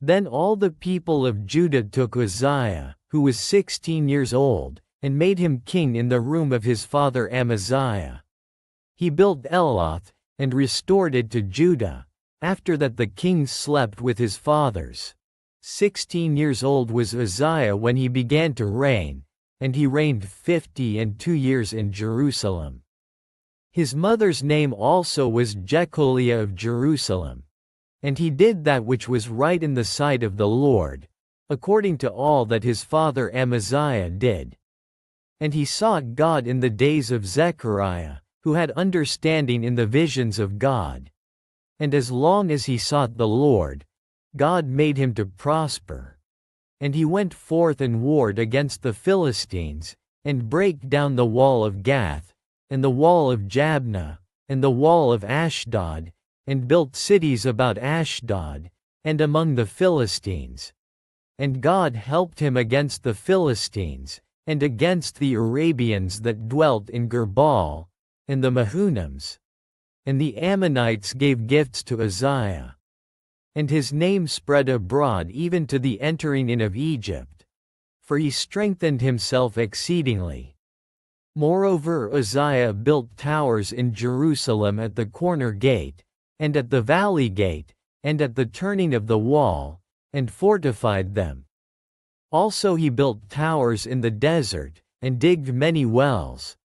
Then all the people of Judah took Uzziah, who was 16 years old, and made him king in the room of his father Amaziah. He built Eloth, and restored it to Judah. After that the king slept with his fathers. 16 years old was Uzziah when he began to reign, and he reigned 52 years in Jerusalem. His mother's name also was Jecoliah of Jerusalem. And he did that which was right in the sight of the Lord, according to all that his father Amaziah did. And he sought God in the days of Zechariah, who had understanding in the visions of God. And as long as he sought the Lord, God made him to prosper. And he went forth and warred against the Philistines, and brake down the wall of Gath, and the wall of Jabneh, and the wall of Ashdod, and built cities about Ashdod, and among the Philistines. And God helped him against the Philistines, and against the Arabians that dwelt in Gerbal, and the Mehunims. And the Ammonites gave gifts to Uzziah. And his name spread abroad even to the entering in of Egypt. For he strengthened himself exceedingly. Moreover Uzziah built towers in Jerusalem at the corner gate, and at the valley gate, and at the turning of the wall, and fortified them. Also he built towers in the desert, and digged many wells.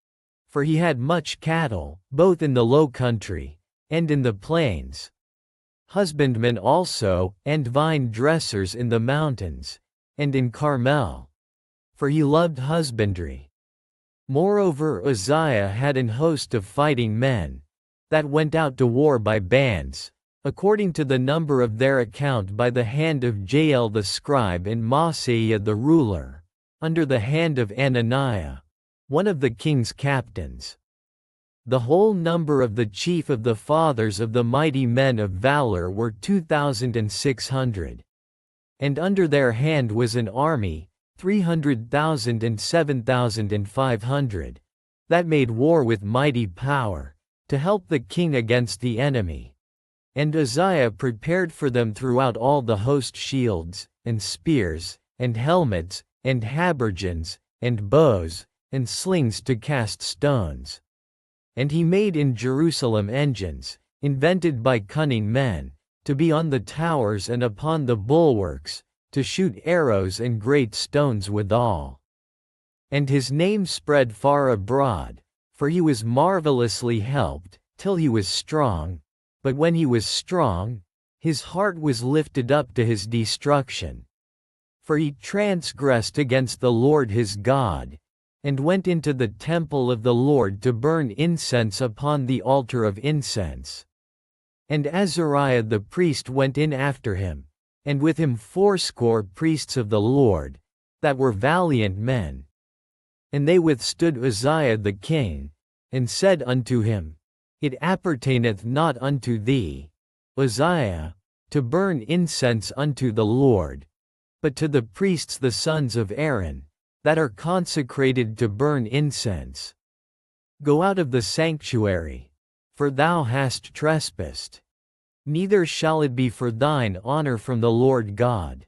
For he had much cattle, both in the low country, and in the plains. Husbandmen also, and vine dressers in the mountains, and in Carmel. For he loved husbandry. Moreover Uzziah had an host of fighting men, that went out to war by bands, according to the number of their account by the hand of Jael the scribe and Maaseiah the ruler, under the hand of Ananiah, one of the king's captains. The whole number of the chief of the fathers of the mighty men of valor were 2,600. And under their hand was an army, 300,000 and 7,500, that made war with mighty power, to help the king against the enemy. And Uzziah prepared for them throughout all the host shields, and spears, and helmets, and habergeons, and bows, and slings to cast stones. And he made in Jerusalem engines, invented by cunning men, to be on the towers and upon the bulwarks, to shoot arrows and great stones withal. And his name spread far abroad, for he was marvelously helped, till he was strong. But when he was strong, his heart was lifted up to his destruction. For he transgressed against the Lord his God, and went into the temple of the Lord to burn incense upon the altar of incense. And Azariah the priest went in after him, and with him 80 priests of the Lord, that were valiant men. And they withstood Uzziah the king, and said unto him, It appertaineth not unto thee, Uzziah, to burn incense unto the Lord, but to the priests the sons of Aaron, that are consecrated to burn incense. Go out of the sanctuary, for thou hast trespassed. Neither shall it be for thine honor from the Lord God.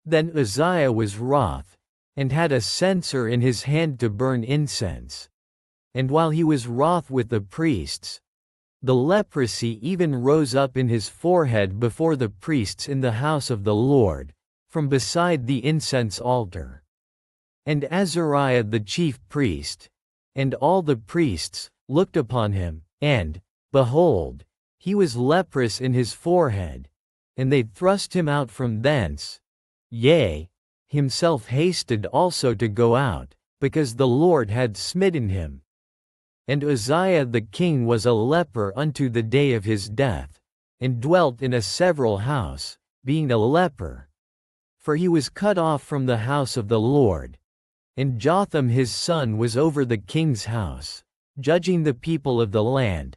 Then Uzziah was wroth, and had a censer in his hand to burn incense. And while he was wroth with the priests, the leprosy even rose up in his forehead before the priests in the house of the Lord, from beside the incense altar. And Azariah the chief priest, and all the priests, looked upon him, and, behold, he was leprous in his forehead, and they thrust him out from thence. Yea, himself hasted also to go out, because the Lord had smitten him. And Uzziah the king was a leper unto the day of his death, and dwelt in a several house, being a leper. For he was cut off from the house of the Lord. And Jotham his son was over the king's house, judging the people of the land.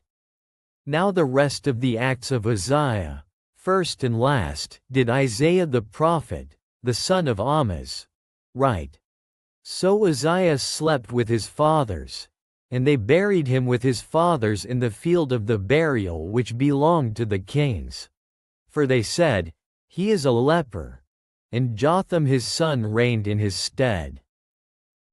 Now the rest of the acts of Uzziah, first and last, did Isaiah the prophet, the son of Amoz, write. So Uzziah slept with his fathers, and they buried him with his fathers in the field of the burial which belonged to the kings. For they said, He is a leper. And Jotham his son reigned in his stead.